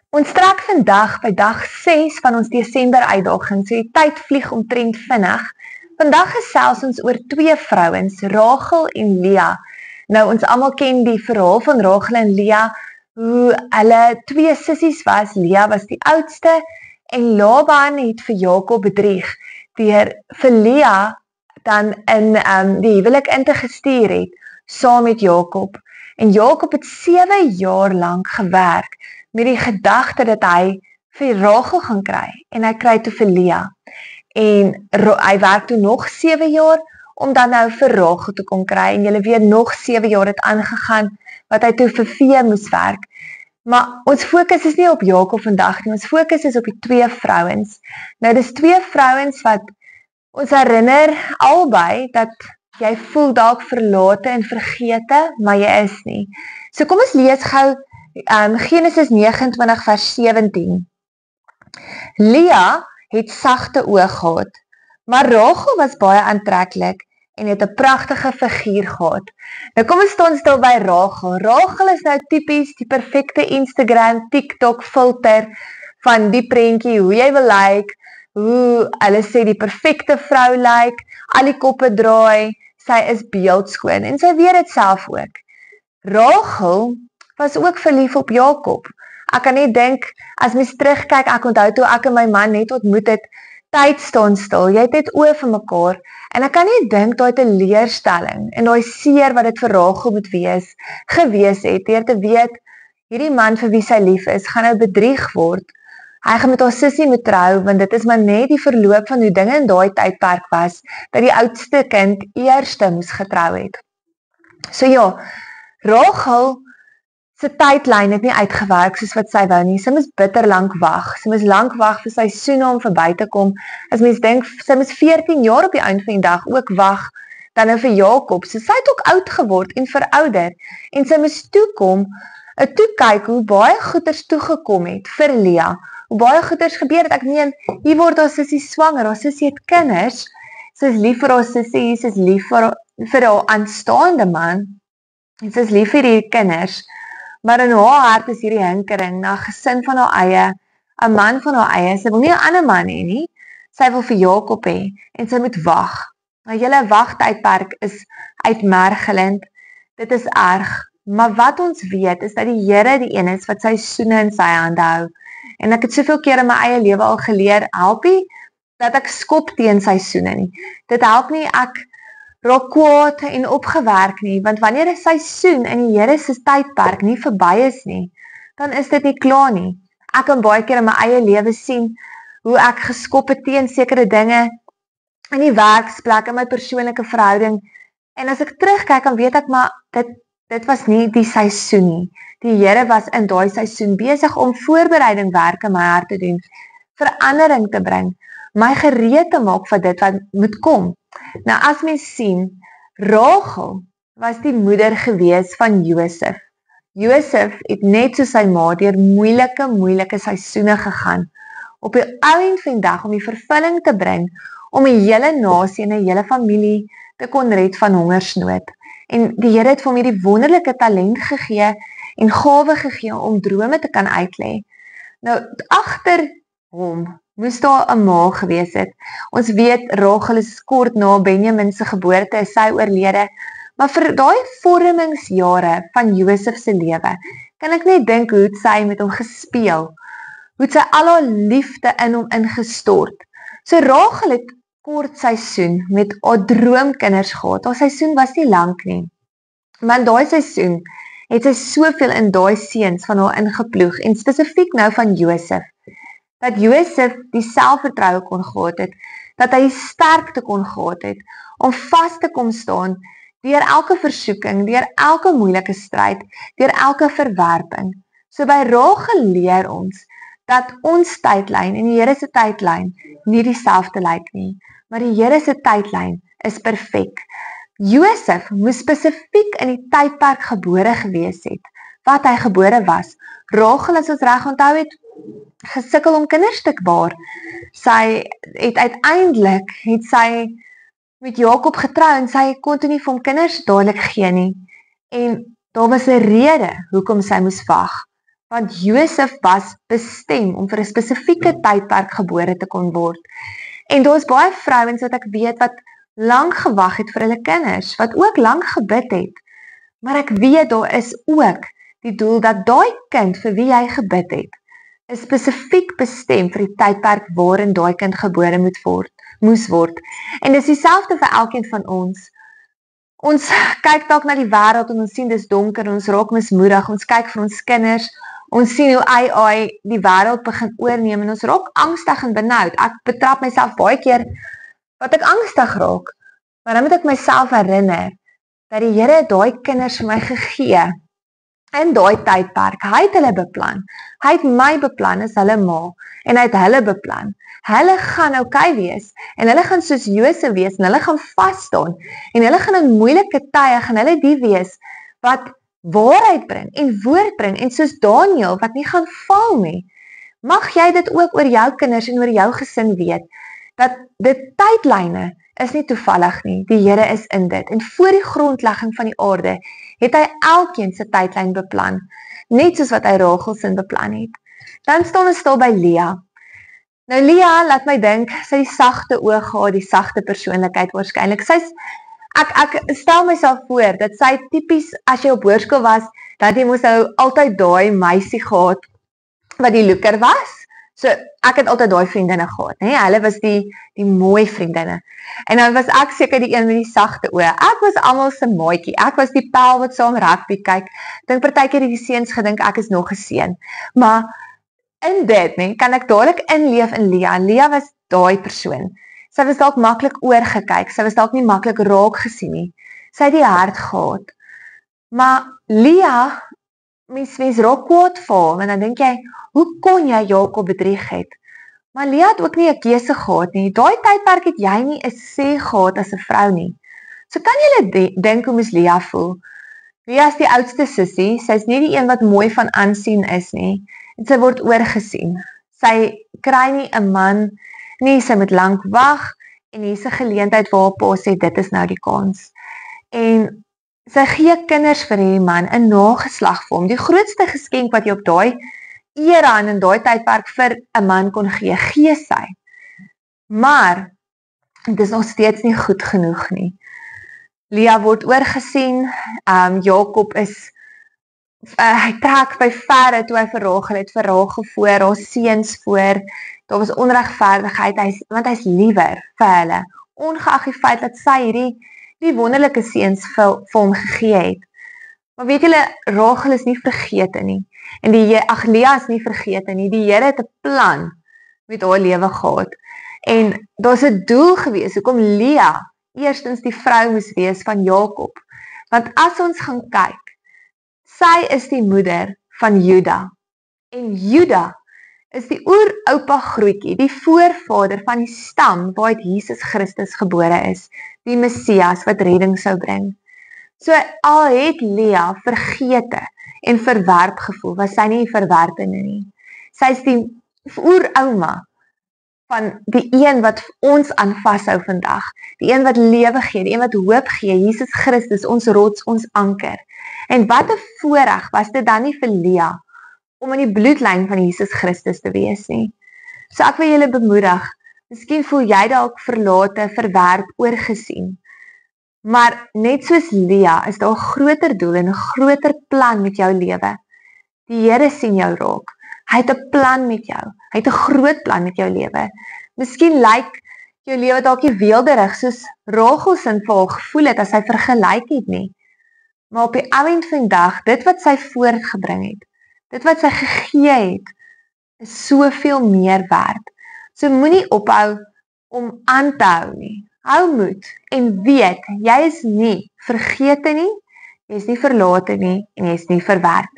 Ons trek vandag by dag 6 van ons Desember uitdaging, so die tyd vlieg omtrent vinnig. Vandag gesels ons oor twee vrouens, Rachel en Lea. Nou, ons almal ken die verhaal van Rachel en Lea, hoe hulle twee sissies was. Lea was die oudste en Laban het vir Jakob bedrieg deur vir Lea dan in die huwelik in te gestuur het, saam met Jakob. En Jakob het 7 jaar lank gewerk met die gedagte dat hy vir Rachel gaan kry, en hy kry toe vir Lea. En hy werk toe nog 7 jaar, om dan nou vir Rachel te kon kry, en julle weet nog 7 jaar het aangegaan, wat hy toe vir vee moes werk. Maar ons fokus is nie op Jakob vandag nie, ons fokus is op die twee vrouens. Nou, dis twee vrouens wat ons herinner albei, dat jy voel dalk verlate en vergete, maar jy is nie. So kom ons lees gou Genesis 29 vers 17. Lea het sagte oë gehad, maar Rachel was baie aantreklik en het 'n pragtige figuur gehad. Nou kom ons staan stil by Rachel. Rachel is nou tipies die perfekte Instagram, TikTok filter van die prentjie, hoe jy wil lyk, hoe hulle sê die perfekte vrou lyk, al die koppe draai, sy is beeldskoon en sy weet dit self ook. Rachel was ook verlief op Jakob. Ek kan net dink, as mens terugkyk, ek onthou toe ek en my man net ontmoet het, tyd staan stil, jy het net oë vir mekaar, en ek kan net dink, daai teleurstelling, en daai seer wat dit vir Rachel moet gewees het, deur te weet, hierdie man vir wie sy lief is, gaan nou bedrieg word, hy gaan met haar sussie moet trou, want dit is maar net die verloop van hoe dinge in daai tydperk was, dat die oudste kind eerste moes getrou het. So ja, Rachel sy tydlyn het nie uitgewerk soos wat sy wou nie. Sy moes bitter lank wag. Sy moes lank wag vir seisoene om verby te kom. As mens dink, sy moes 14 jaar op die einde van die dag ook wag, dan nou vir Jakob. So sy het ook oud geword en verouder. En sy moes toekom, kyk hoe baie goeders toegekom het vir Lea. Hoe baie goeders gebeur het. Ek meen, hier word haar sussie swanger, haar sussie het kinders. Sy is lief vir haar sussie, sy is lief vir haar aanstaande man. En sy is lief vir die kinders. Maar in haar hart is hierdie hinkering na 'n gesin van haar eie, 'n man van haar eie. Sy wil nie 'n ander man hê nie. Sy wil vir Jakob hê en sy moet wag. Nou julle wagtydperk is uitmergelend. Dit is erg. Maar wat ons weet is dat die Here die een is wat seisoene in sy hande hou. En ek het soveel keer in my eie lewe al geleer, help nie dat ek skop teen seisoene nie. Dit help nie ek raak kwaad en opgewerk nie, want wanneer 'n seisoen in die Here se tydperk nie verby is nie, dan is dit nie klaar nie. Ek kan baie keer in my eie lewe sien, hoe ek geskop het teen sekere dinge, in die werksplek, in my persoonlike verhouding, en as ek terugkyk, dan weet ek, maar dit was nie die seisoen nie. Die Here was in daai seisoen besig om voorbereiding werk in my hart te doen, verandering te bring, my gereed te maak vir dit wat moet kom. Nou as mens sien, Rachel was die moeder gewees van Josef. Josef het net so sy ma deur moeilike seisoene gegaan, op die eind van die dag om die vervulling te bring, om 'n hele nasie en 'n hele familie te kon red van hongersnood. En die Here het vir hom hierdie wonderlike talent gegee en gawe gegee om drome te kan uitlê. Nou, agter hom moes daar 'n ma gewees het. Ons weet, Rachel is kort na Benjamin se geboorte, is sy oorlede, maar vir daai vormingsjare van Josef se lewe, kan ek net dink hoe het sy met hom gespeel, hoe het sy al haar liefde in hom ingestort. So Rachel het kort seisoen met haar droomkinders gehad, haar seisoen was nie lank nie, maar in daai seisoen het sy soveel in daai seuns van haar ingeploeg, en spesifiek nou van Josef, dat Josef die selfvertroue kon gehad het, dat hy die sterkte kon gehad het, om vas te kom staan, deur elke versoeking, deur elke moeilike stryd, deur elke verwerping. So by Rachel leer ons, dat ons tydlyn en die Here se tydlyn nie dieselfde lyk nie, maar die Here se tydlyn is perfek. Josef moes spesifiek in die tydperk gebore gewees het, wat hy gebore was. Rachel, as ons reg onthou het, gesukkel om kinders te baar. Sy het uiteindelik met Jakob getrou en sy kon toe nie vir hom kinders dadelik gee nie. En daar was 'n rede hoekom sy moes wag. Want Josef was bestem om vir 'n spesifieke tydperk gebore te kon word. En daar's baie vrouens wat ek weet wat lank gewag het vir hulle kinders, wat ook lank gebid het. Maar ek weet daar is ook die doel dat daai kind vir wie jy gebid het, is spesifiek bestem vir die tydperk waarin daai kind gebore moes word. En dis dieselfde vir elkeen van ons. Ons kyk dalk na die wêreld en ons sien dis donker en ons raak mismoedig. Ons kyk vir ons kinders, ons sien hoe AI die wêreld begin oorneem en ons raak angstig en benoud. Ek betrap myself baie keer wat ek angstig raak. Maar dan moet ek myself herinner dat die Here daai kinders vir my gegee in daai tydperk. Hy het hulle beplan. Hy het my beplan as hulle ma en hy het hulle beplan. Hulle gaan okay wees en hulle gaan soos Josef wees en hulle gaan vas staan en hulle gaan in moeilike tye gaan hulle die wees wat waarheid bring en woord bring en soos Daniel wat nie gaan val nie. Mag jy dit ook oor jou kinders en oor jou gesin weet dat dit tydlyne is nie toevallig nie. Die Here is in dit en voor die grondlegging van die aarde het hy elkeen se tydlyn beplan, net soos wat hy Rachel se beplan het. Dan staan ons stil by Lea. Nou Lea laat my dink, sy die sagte oë gehad, die sagte persoonlikheid waarskynlik. Ek stel myself voor dat sy tipies as jy op hoërskool was, dat jy moes nou altyd daai meisie gehad wat die looker was. So ek het altyd daai vriendinne gehad, hè? Hulle was die mooi vriendinne. En dan was ek seker die een met die sagte oë. Ek was almal se maatjie. Ek was die pel wat saam rugby kyk. Dink partykeer het die seuns gedink ek is nog 'n seun. Maar in dit, nee, kan ek dadelik inleef in Lea. Lea was daai persoon. Sy was dalk maklik oorgekyk. Sy was dalk nie maklik raak gesien nie. Sy het die hart gehad. Maar Lea, mens raak kwaad vir haar, want dan dink jy, hoe kon jy Jakob bedrieg het? Maar Lea het ook nie 'n keuse gehad nie. Daai tydperk het jy nie 'n sê gehad as 'n vrou nie. So kan jy dink hoe moes Lea voel? Lea is die oudste sussie. Sy is nie die een wat mooi van aansien is nie. En sy word oorgesien. Sy kry nie 'n man nie, sy moet lank wag en hier's 'n geleentheid waar haar pa sê dit is nou die kans. En sy gee kinders vir hierdie man, 'n nageslag vir hom. Die grootste geskenk wat jy op daai era en in daai tydperk vir 'n man kon gee sy. Maar dit is nog steeds nie goed genoeg nie. Lea word oorgesien. Jakob is hy trek by verre toe hy vir Rachel voor, haar seuns voor. Daar was onregverdigheid, want hy's liewer vir hulle, ongeag die feit dat sy hierdie wonderlike seuns vir hom gegee het. Maar weet julle, Rachel is nie vergete nie. En Lea is nie vergete nie. Die Here het 'n plan met haar lewe gehad. En daar's 'n doel gewees hoekom Lea eerstens die vrou moes wees van Jakob. Want as ons gaan kyk, sy is die moeder van Juda. En Juda is die oeroupa grootjie, die voorvader van die stam waaruit Jesus Christus gebore is, die Messias wat redding sou bring. So al het Lea vergete en verwerp gevoel, was sy nie verwerpende nie. Sy is die oerouma van die een wat ons aan vashou vandag, die een wat lewe gee, die een wat hoop gee, Jesus Christus, ons rots, ons anker. En wat 'n voorreg was dit dan nie vir Lea om in die bloedlyn van Jesus Christus te wees nie. So ek wil julle bemoedig, miskien voel jy dalk verlate, verwerp, oorgesien. Maar net soos Lea is daar 'n groter doel en 'n groter plan met jou lewe. Die Here sien jou raak. Hy het 'n plan met jou. Hy het 'n groot plan met jou lewe. Miskien lyk jou lewe dalk nie weelderig soos Rachel se vir haar gevoel het as sy vergelyk het nie. Maar op die eind van die dag, dit wat sy voortgebring het, dit wat sy gegee het, is soveel meer werd. So moenie ophou om aan te hou nie. Hou moed en weet, jy is nie vergete nie, jy is nie verlate nie en jy is nie verwerp nie.